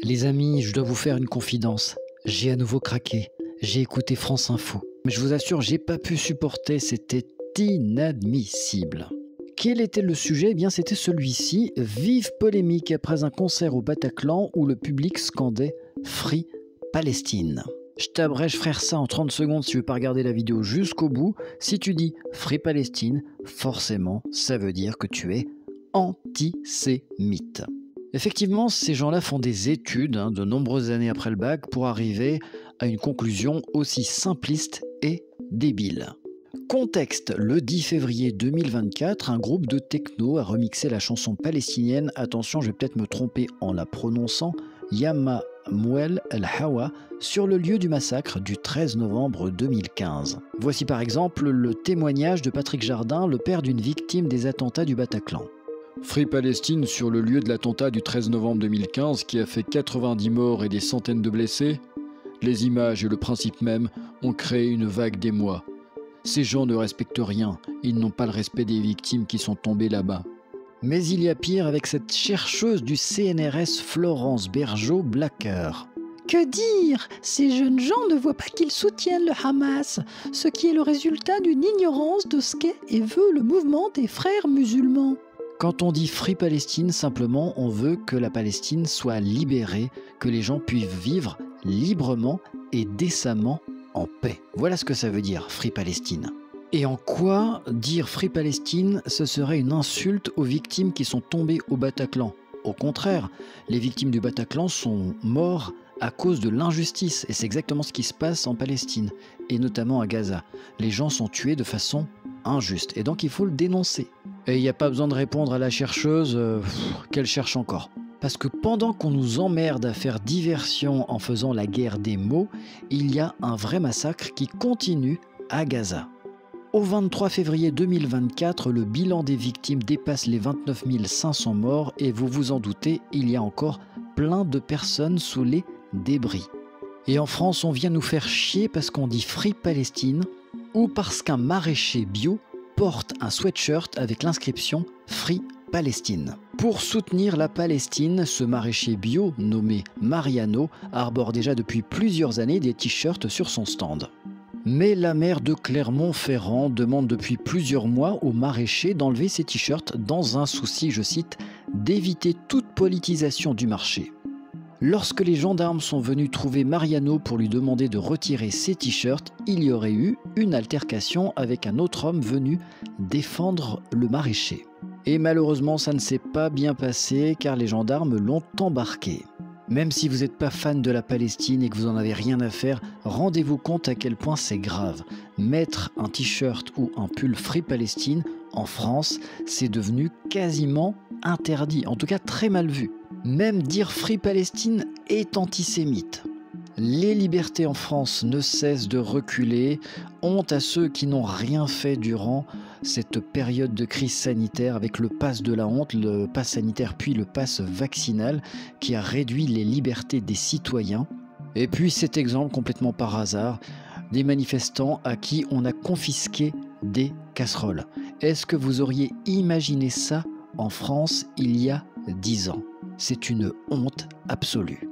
Les amis, je dois vous faire une confidence. J'ai à nouveau craqué. J'ai écouté France Info. Mais je vous assure, j'ai pas pu supporter, c'était inadmissible. Quel était le sujet? Eh bien, c'était celui-ci. Vive polémique après un concert au Bataclan où le public scandait Free Palestine. Je t'abrège frère ça en 30 secondes si tu veux pas regarder la vidéo jusqu'au bout. Si tu dis Free Palestine, forcément, ça veut dire que tu es antisémite. Effectivement, ces gens-là font des études de nombreuses années après le bac pour arriver à une conclusion aussi simpliste et débile. Contexte, le 10 février 2024, un groupe de techno a remixé la chanson palestinienne, attention je vais peut-être me tromper en la prononçant, Yama Mouel El Hawa, sur le lieu du massacre du 13 novembre 2015. Voici par exemple le témoignage de Patrick Jardin, le père d'une victime des attentats du Bataclan. Free Palestine sur le lieu de l'attentat du 13 novembre 2015 qui a fait 90 morts et des centaines de blessés. Les images et le principe même ont créé une vague d'émoi. Ces gens ne respectent rien, ils n'ont pas le respect des victimes qui sont tombées là-bas. Mais il y a pire avec cette chercheuse du CNRS Florence Bergeau-Blacker. Que dire? Ces jeunes gens ne voient pas qu'ils soutiennent le Hamas, ce qui est le résultat d'une ignorance de ce qu'est et veut le mouvement des frères musulmans. Quand on dit Free Palestine, simplement, on veut que la Palestine soit libérée, que les gens puissent vivre librement et décemment en paix. Voilà ce que ça veut dire, Free Palestine. Et en quoi dire Free Palestine, ce serait une insulte aux victimes qui sont tombées au Bataclan? Au contraire, les victimes du Bataclan sont mortes à cause de l'injustice, et c'est exactement ce qui se passe en Palestine, et notamment à Gaza. Les gens sont tués de façon injuste, et donc il faut le dénoncer. Et il n'y a pas besoin de répondre à la chercheuse qu'elle cherche encore. Parce que pendant qu'on nous emmerde à faire diversion en faisant la guerre des mots, il y a un vrai massacre qui continue à Gaza. Au 23 février 2024, le bilan des victimes dépasse les 29 500 morts et vous vous en doutez, il y a encore plein de personnes sous les débris. Et en France, on vient nous faire chier parce qu'on dit Free Palestine ou parce qu'un maraîcher bio porte un sweatshirt avec l'inscription Free Palestine. Pour soutenir la Palestine, ce maraîcher bio, nommé Mariano, arbore déjà depuis plusieurs années des t-shirts sur son stand. Mais la maire de Clermont-Ferrand demande depuis plusieurs mois aux maraîchers d'enlever ces t-shirts dans un souci, je cite, d'éviter toute politisation du marché. Lorsque les gendarmes sont venus trouver Mariano pour lui demander de retirer ses t-shirts, il y aurait eu une altercation avec un autre homme venu défendre le maraîcher. Et malheureusement, ça ne s'est pas bien passé car les gendarmes l'ont embarqué. Même si vous n'êtes pas fan de la Palestine et que vous n'en avez rien à faire, rendez-vous compte à quel point c'est grave. Mettre un t-shirt ou un pull Free Palestine en France, c'est devenu quasiment interdit, en tout cas très mal vu. Même dire Free Palestine est antisémite. Les libertés en France ne cessent de reculer. Honte à ceux qui n'ont rien fait durant cette période de crise sanitaire avec le pass de la honte, le pass sanitaire puis le pass vaccinal qui a réduit les libertés des citoyens. Et puis cet exemple complètement par hasard, des manifestants à qui on a confisqué des casseroles. Est-ce que vous auriez imaginé ça en France il y a 10 ans? C'est une honte absolue.